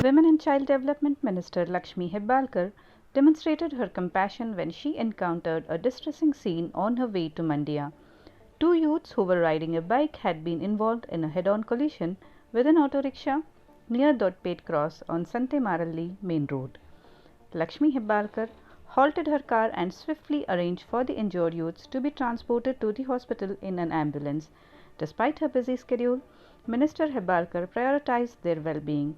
Women and Child Development Minister Lakshmi Hebbalkar demonstrated her compassion when she encountered a distressing scene on her way to Mandya. Two youths who were riding a bike had been involved in a head-on collision with an auto rickshaw near Dotpet Cross on Sante Maralli main road. Lakshmi Hebbalkar halted her car and swiftly arranged for the injured youths to be transported to the hospital in an ambulance. Despite her busy schedule, Minister Hebbalkar prioritized their well-being.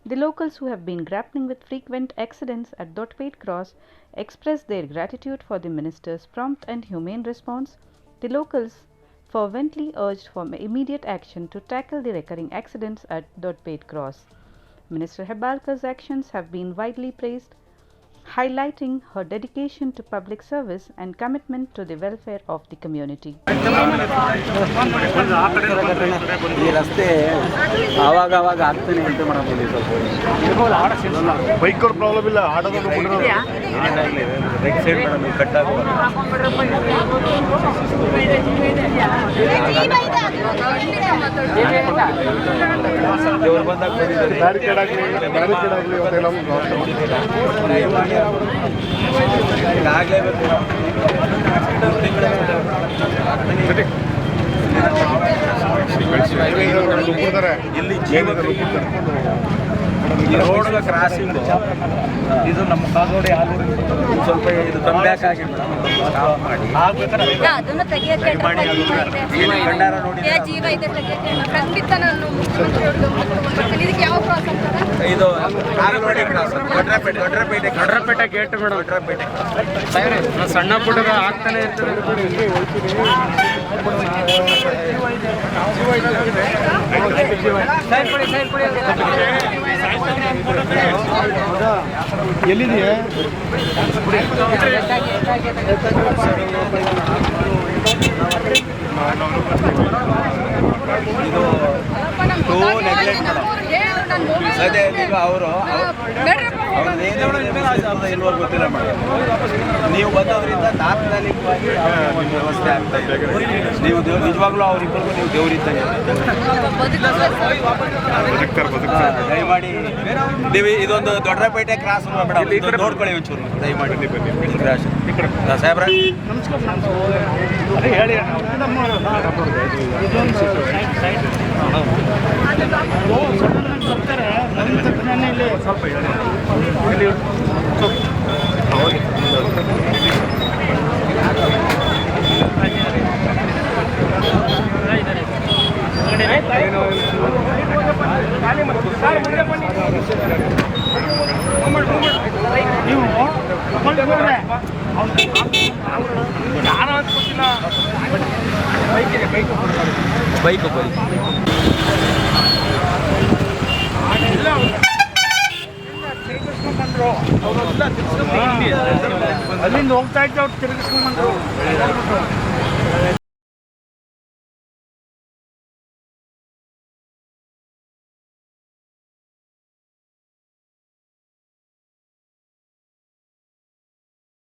The locals who have been grappling with frequent accidents at Dotpet Cross expressed their gratitude for the minister's prompt and humane response. The locals fervently urged for immediate action to tackle the recurring accidents at Dotpet Cross. Minister Hebbalkar's actions have been widely praised, highlighting her dedication to public service and commitment to the welfare of the community. ಈ ರಸ್ತೆ ಆವಾಗ ಆಗ್ತಾನೆ ಅಂತ ಮಾಡಬಹುದು. Bike problem ಇಲ್ಲ, ಆಟೋದಲ್ಲೂ right side madam cut ಆಗುವ ಇವ್ರು ಬಂದಾಗ ಬ್ಯಾರಿಕೇಡ್ ಆಗಲಿ ಇವತ್ತೆಲ್ಲ ಆಗಲೇಬೇಕು. ಇಲ್ಲಿ ರೋಡ್ ಕ್ರಾಸಿಂಗ್ ಇದು ನಮ್ಮ ಕಾಗೋಡಿ ಸ್ವಲ್ಪ ಇದು ಕಮ್ ಬ್ಯಾಕ್ ಆಗಿ ಭಂಡಾರ ನೋಡಿ ಇದು ಕಾಗೋಡಿ ಕ್ರಾಸ್ ಗಡ್ರಪೇಟೆ ಗೇಟ್ ಮೇಡಮ್. ಗಡ್ರಪೇಟೆ ಸಣ್ಣ ಪುಟ್ಟ ಆಗ್ತಾನೆ ಇರ್ತದೆ. ಎಲ್ಲಿದೆಯಾ ಇದು ಅದೇ ಈಗ ಅವರು ಇಲ್ವೋ ಗೊತ್ತಿಲ್ಲ ಮೇಡಮ್. ನೀವು ಬಂದವರಿಂದ ತಾತ್ಕಾಲಿಕವಾಗಿ ವ್ಯವಸ್ಥೆ ಆಗ್ತಾ ಇದೆ. ನೀವು ನಿಜವಾಗ್ಲೂ ಅವರಿಬ್ಬರಿಗೂ ನೀವು ದೇವರಿದ್ದಂಗೆ ದಯಮಾಡಿ ನೀವು ಇದೊಂದು ದೊಡ್ಡಪೇಟೆ ಕ್ರಾಸ್ ಮೇಡಮ್, ನೋಡ್ಕೊಳ್ಳಿ ಒಂಚೂರು ದಯಮಾಡಿ ಕ್ರಾಸ್ ಸಾಹೇಬ್ರ. ಹೇಳಿ ಸ್ವಲ್ಪ ಬೈಕ್ ಅಲ್ಲಿಂದ ಹೋಗ್ತಾ ಇದ್ದೆ, ಅವ್ರು ತಿರುಗಿಸ್ಕೊಂಡ್ಬಂದ್ರು.